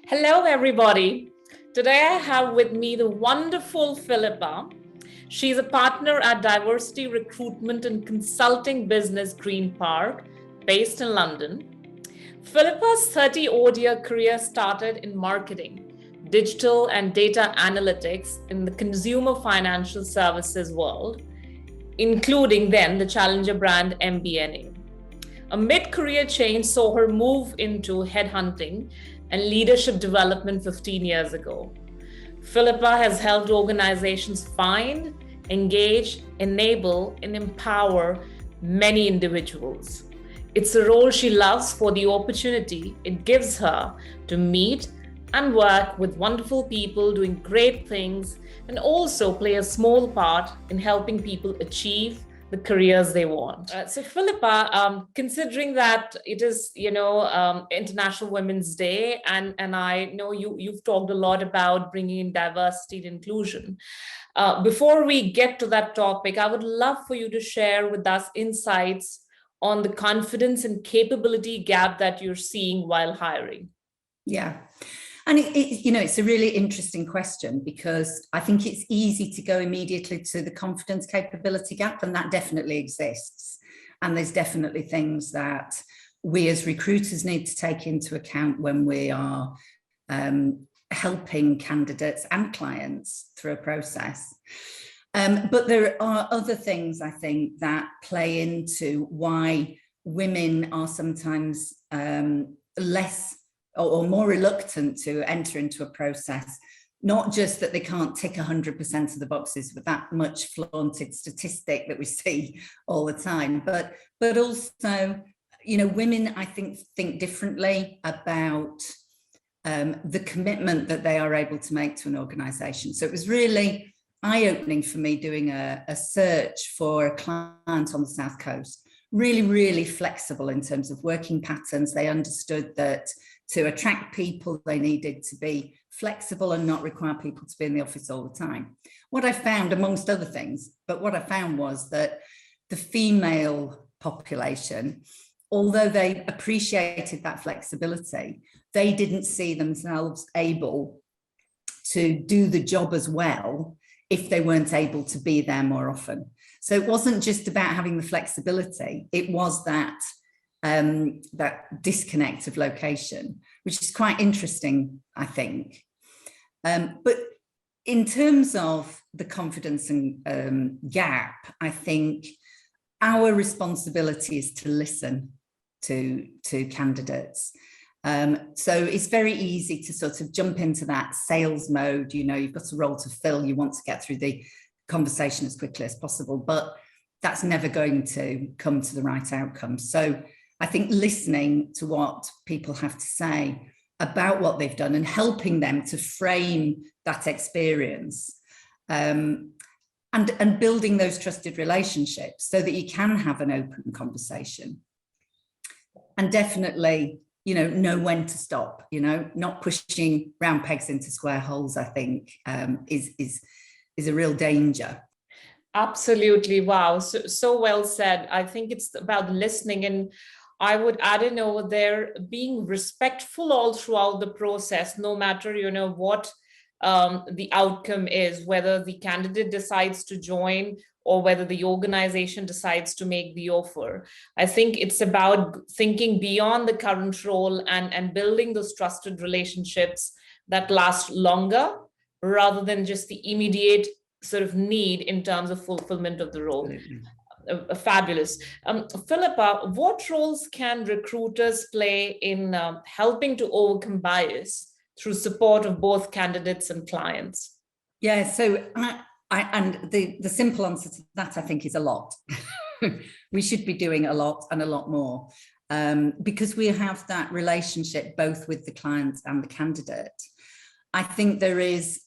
Hello, everybody. Today I have with me the wonderful Philippa. She's a partner at diversity recruitment and consulting business Green Park, based in London. Philippa's 30-odd-year career started in marketing, digital and data analytics in the consumer financial services world, including then the challenger brand MBNA. A mid-career change saw her move into headhunting and leadership development 15 years ago. Philippa has helped organizations find, engage, enable, and empower many individuals. It's a role she loves for the opportunity it gives her to meet and work with wonderful people doing great things and also play a small part in helping people achieve the careers they want. So Philippa, considering that it is, International Women's Day, and I know you've talked a lot about bringing in diversity and inclusion. Before we get to that topic, I would love for you to share with us insights on the confidence and capability gap that you're seeing while hiring. Yeah. And it's a really interesting question, because I think it's easy to go immediately to the confidence capability gap, and that definitely exists. And there's definitely things that we as recruiters need to take into account when we are helping candidates and clients through a process. But there are other things, I think, that play into why women are sometimes less or more reluctant to enter into a process. Not just that they can't tick 100% of the boxes with that much flaunted statistic that we see all the time, but also, women, I think differently about the commitment that they are able to make to an organisation. So it was really eye-opening for me doing a search for a client on the South Coast. Really flexible in terms of working patterns. They understood that to attract people, they needed to be flexible and not require people to be in the office all the time. What I found, amongst other things, was that the female population, although they appreciated that flexibility, they didn't see themselves able to do the job as well if they weren't able to be there more often. So it wasn't just about having the flexibility, it was that disconnect of location, which is quite interesting, I think. But in terms of the confidence and gap, I think our responsibility is to listen to candidates. So it's very easy to sort of jump into that sales mode. You've got a role to fill, you want to get through the conversation as quickly as possible, but that's never going to come to the right outcome. So I think listening to what people have to say about what they've done and helping them to frame that experience, and building those trusted relationships so that you can have an open conversation. And definitely, know when to stop, not pushing round pegs into square holes, I think, is a real danger. Absolutely. Wow. So well said. I think it's about listening, and I would add in over there, being respectful all throughout the process, no matter, what the outcome is, whether the candidate decides to join or whether the organization decides to make the offer. I think it's about thinking beyond the current role and building those trusted relationships that last longer rather than just the immediate sort of need in terms of fulfillment of the role. Fabulous. Philippa, what roles can recruiters play in helping to overcome bias through support of both candidates and clients? Yeah, so and the simple answer to that, I think, is a lot. We should be doing a lot and a lot more, because we have that relationship both with the client and the candidate. I think there is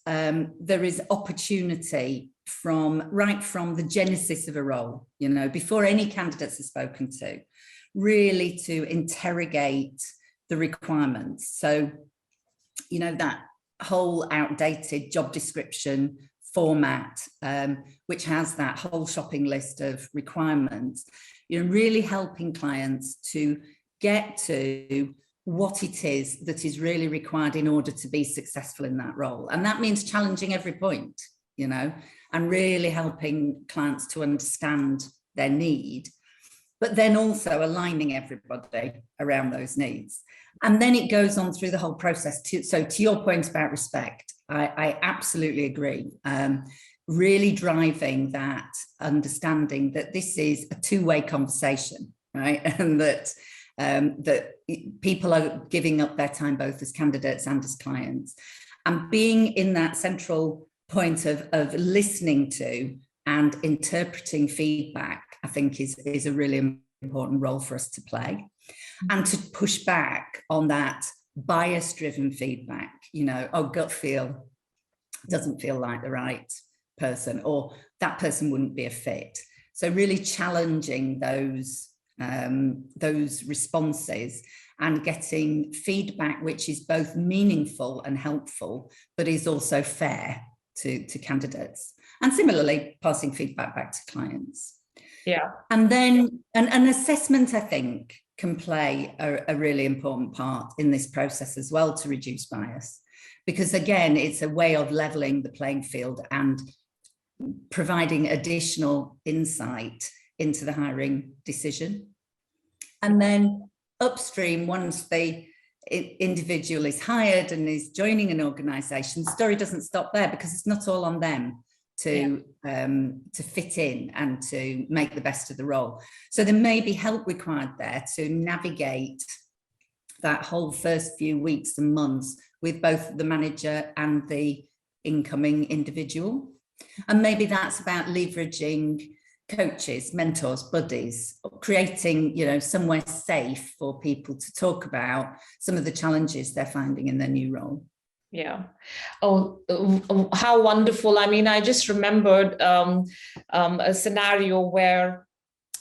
opportunity from the genesis of a role, before any candidates are spoken to, really to interrogate the requirements. So, that whole outdated job description format, which has that whole shopping list of requirements, really helping clients to get to what it is that is really required in order to be successful in that role. And that means challenging every point, you know, and really helping clients to understand their need, but then also aligning everybody around those needs. And then it goes on through the whole process. So to your point about respect, I absolutely agree. Really driving that understanding that this is a two-way conversation, right? And that that people are giving up their time both as candidates and as clients, and being in that central point of listening to and interpreting feedback, I think is a really important role for us to play, and to push back on that bias-driven feedback, you know, oh, gut feel doesn't feel like the right person, or that person wouldn't be a fit. So really challenging those responses and getting feedback which is both meaningful and helpful, but is also fair to candidates, and similarly passing feedback back to clients. Yeah. And then an assessment, I think, can play a really important part in this process as well to reduce bias, because again, it's a way of leveling the playing field and providing additional insight into the hiring decision. And then upstream, once the individual is hired and is joining an organisation, the story doesn't stop there, because it's not all on them to fit in and to make the best of the role. So there may be help required there to navigate that whole first few weeks and months with both the manager and the incoming individual. And maybe that's about leveraging coaches, mentors, buddies, creating, you know, somewhere safe for people to talk about some of the challenges they're finding in their new role. Yeah. Oh, how wonderful. I mean, I just remembered a scenario where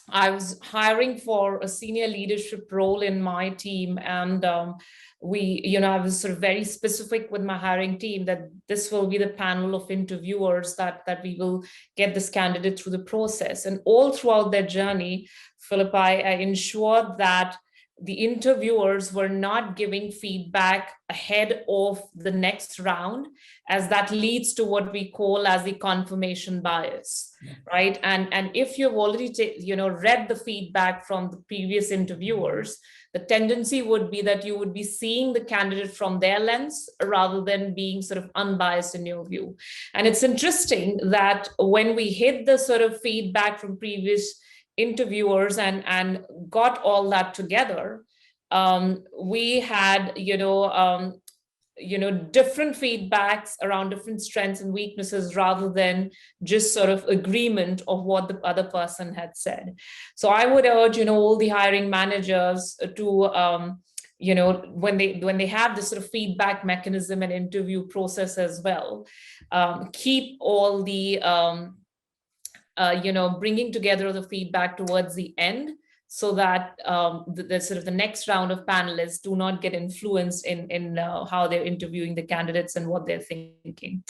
I was hiring for a senior leadership role in my team, and I was sort of very specific with my hiring team that this will be the panel of interviewers that we will get this candidate through the process. And all throughout their journey, Philippa, I ensured that the interviewers were not giving feedback ahead of the next round, as that leads to what we call as the confirmation bias, right? And if you've already read the feedback from the previous interviewers, the tendency would be that you would be seeing the candidate from their lens rather than being sort of unbiased in your view. And it's interesting that when we hit the sort of feedback from previous interviewers and got all that together, we had different feedbacks around different strengths and weaknesses rather than just sort of agreement of what the other person had said. So I would urge all the hiring managers to when they have this sort of feedback mechanism and interview process as well, keep all the bringing together the feedback towards the end, so that the sort of the next round of panelists do not get influenced in how they're interviewing the candidates and what they're thinking.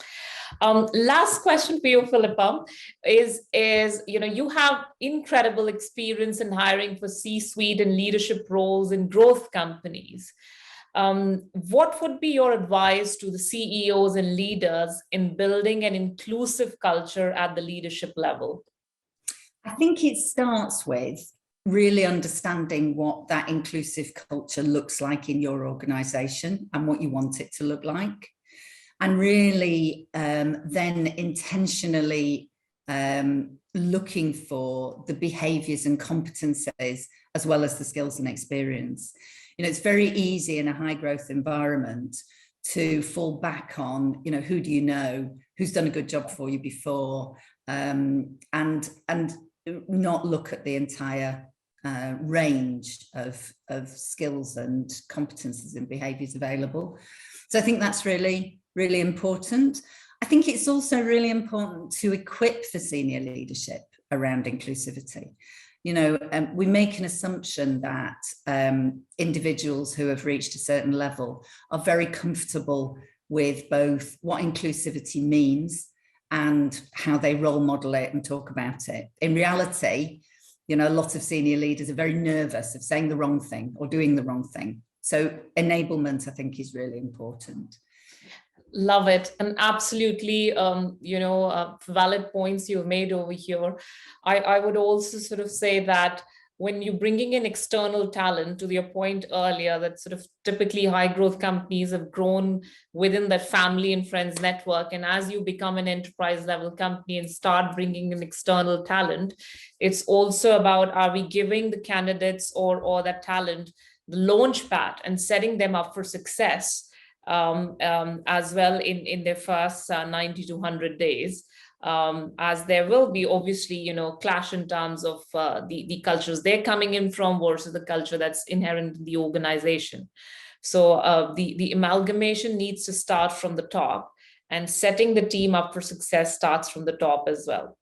Last question for you, Philippa, is you have incredible experience in hiring for C-suite and leadership roles in growth companies. What would be your advice to the CEOs and leaders in building an inclusive culture at the leadership level? I think it starts with really understanding what that inclusive culture looks like in your organisation and what you want it to look like. And really then intentionally looking for the behaviours and competences as well as the skills and experience. It's very easy in a high growth environment to fall back on, who do you know, who's done a good job for you before, and not look at the entire range of skills and competences and behaviours available. So I think that's really, really important. I think it's also really important to equip the senior leadership around inclusivity. We make an assumption that individuals who have reached a certain level are very comfortable with both what inclusivity means and how they role model it and talk about it. In reality, a lot of senior leaders are very nervous of saying the wrong thing or doing the wrong thing. So enablement, I think, is really important. Love it. And absolutely, valid points you've made over here. I would also sort of say that when you're bringing in external talent, to your point earlier, that sort of typically high growth companies have grown within that family and friends network. And as you become an enterprise level company and start bringing in external talent, it's also about, are we giving the candidates or that talent the launch pad and setting them up for success as well in their first 90 to 100 days, as there will be obviously, clash in terms of the cultures they're coming in from versus the culture that's inherent in the organization. So the amalgamation needs to start from the top, and setting the team up for success starts from the top as well.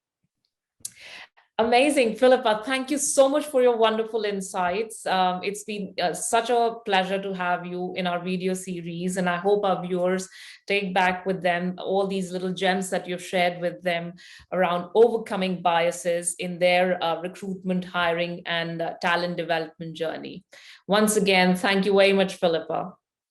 Amazing, Philippa. Thank you so much for your wonderful insights. It's been such a pleasure to have you in our video series, and I hope our viewers take back with them all these little gems that you've shared with them around overcoming biases in their recruitment, hiring, and talent development journey. Once again, thank you very much, Philippa.